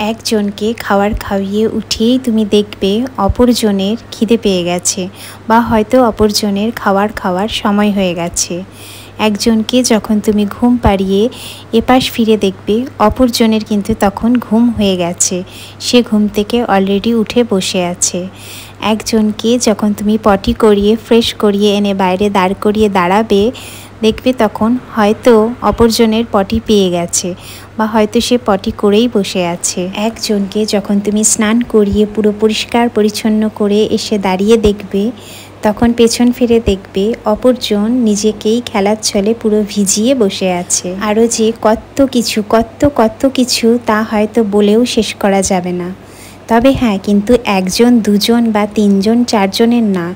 একজনকে খাবার খাইয়ে উঠিয়েই তুমি দেখবে অপরজনের খিদে পেয়ে গেছে বা হয়তো অপরজনের খাওয়ার সময় হয়ে গেছে। একজনকে যখন তুমি ঘুম পাড়িয়ে এপাশ ফিরে দেখবে অপরজনের কিন্তু তখন ঘুম হয়ে গেছে, সে ঘুম থেকে অলরেডি উঠে বসে আছে। একজনকে যখন তুমি পটি করিয়ে ফ্রেশ করিয়ে এনে বাইরে দাঁড় করিয়ে দাঁড়াবে, দেখবে তখন হয়তো অপরজনের পটি পেয়ে গেছে বা হয়তো সে পটি করেই বসে আছে। একজনকে যখন তুমি স্নান করিয়ে পুরো পরিষ্কার পরিচ্ছন্ন করে এসে দাঁড়িয়ে দেখবে, তখন পেছন ফিরে দেখবে অপরজন নিজেকেই খেলার ছলে পুরো ভিজিয়ে বসে আছে। আরও যে কত কিছু তা হয়তো বলেও শেষ করা যাবে না। তবে হ্যাঁ, কিন্তু একজন দুজন বা তিনজন চারজনের না,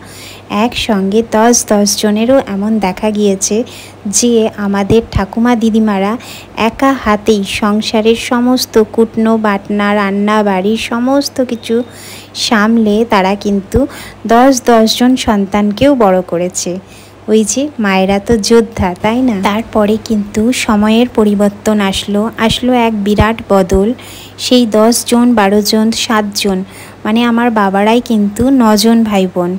একসঙ্গে 10 জনেরও এমন দেখা গিয়েছে যে আমাদের ঠাকুমা দিদিমারা একা হাতেই সংসারের সমস্ত কুটনো বাটনা রান্না বাড়ি সমস্ত কিছু সামলে তারা কিন্তু 10 জন সন্তানকেও বড় করেছে। ওই যে মায়েরা তো যোদ্ধা, তাই না? তারপরে কিন্তু সময়ের পরিবর্তন আসলো এক বিরাট বদল। সেই 10 জন 12 জন 7 জন মানে আমার বাবারাই কিন্তু 9 জন ভাই বোন,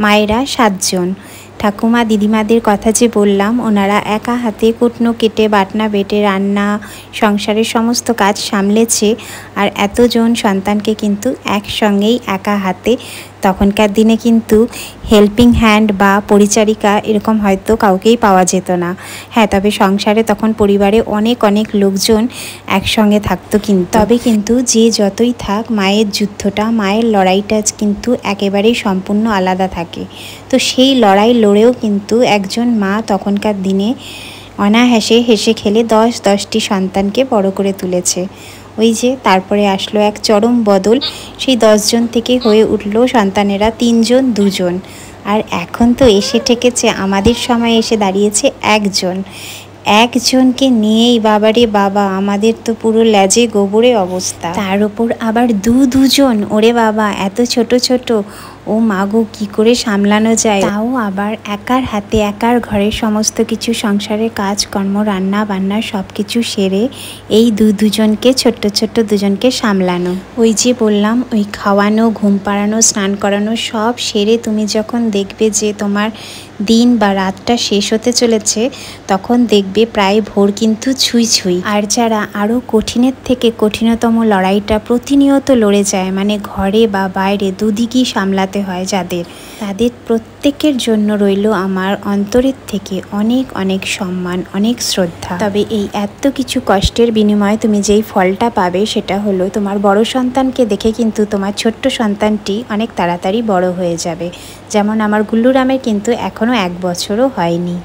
মায়েরা 7 জন। ঠাকুমা দিদিমাদের কথা যে বললাম, ওনারা একা হাতে কুটনো কেটে বাটনা বেটে রান্না সংসারের সমস্ত কাজ সামলেছে, আর এতজন সন্তানকে কিন্তু একসঙ্গেই একা হাতে। তখনকার দিনে কিন্তু হেল্পিং হ্যান্ড বা পরিচারিকা এরকম হয়তো কাউকেই পাওয়া যেত না। হ্যাঁ, তবে সংসারে তখন পরিবারে অনেক লোকজন একসঙ্গে থাকতো। তবে কিন্তু যে যতই থাক, মায়ের যুদ্ধটা মায়ের লড়াইটা কিন্তু একেবারেই সম্পূর্ণ আলাদা থাকে। তো সেই লড়াই লড়েও কিন্তু একজন মা তখনকার দিনে অনায়াসে হেসে খেলে 10টি সন্তানকে বড় করে তুলেছে। ওই যে তারপরে আসলো এক চরম বদল, সেই 10 জন থেকে হয়ে উঠলো সন্তানেরা 3 জন 2 জন, আর এখন তো এসে ঠেকেছে আমাদের সময় এসে দাঁড়িয়েছে একজনকে নিয়েই বাবারে বাবা, আমাদের তো পুরো ল্যাজে গোবরে অবস্থা। তার উপর আবার দুজন, ওরে বাবা, এত ছোট ও মাগো, কি করে সামলানো যায়? তাও আবার একার হাতে একার ঘরে সমস্ত কিছু সংসারের কাজকর্ম রান্না বান্না সব কিছু সেরে এই দুজনকে ছোট্ট দুজনকে সামলানো। ওই যে বললাম, ওই খাওয়ানো ঘুম পাড়ানো স্নান করানো সব সেরে তুমি যখন দেখবে যে তোমার দিন বা রাতটা শেষ হতে চলেছে, তখন দেখবে প্রায় ভোর কিন্তু ছুঁই। আর যারা আরও কঠিনের থেকে কঠিনতম লড়াইটা প্রতিনিয়ত লড়ে যায়, মানে ঘরে বা বাইরে দুদিকই সামলাতে হয় যাদের, তাদের প্রত্যেকের জন্য রইল আমার অন্তরের থেকে অনেক সম্মান, অনেক শ্রদ্ধা। তবে এই এত কিছু কষ্টের বিনিময়ে তুমি যেই ফলটা পাবে সেটা হলো তোমার বড় সন্তানকে দেখে কিন্তু তোমার ছোট্ট সন্তানটি অনেক তাড়াতাড়ি বড় হয়ে যাবে। যেমন আমার গুল্লুরামের কিন্তু এখনও 1 বছরও হয়নি।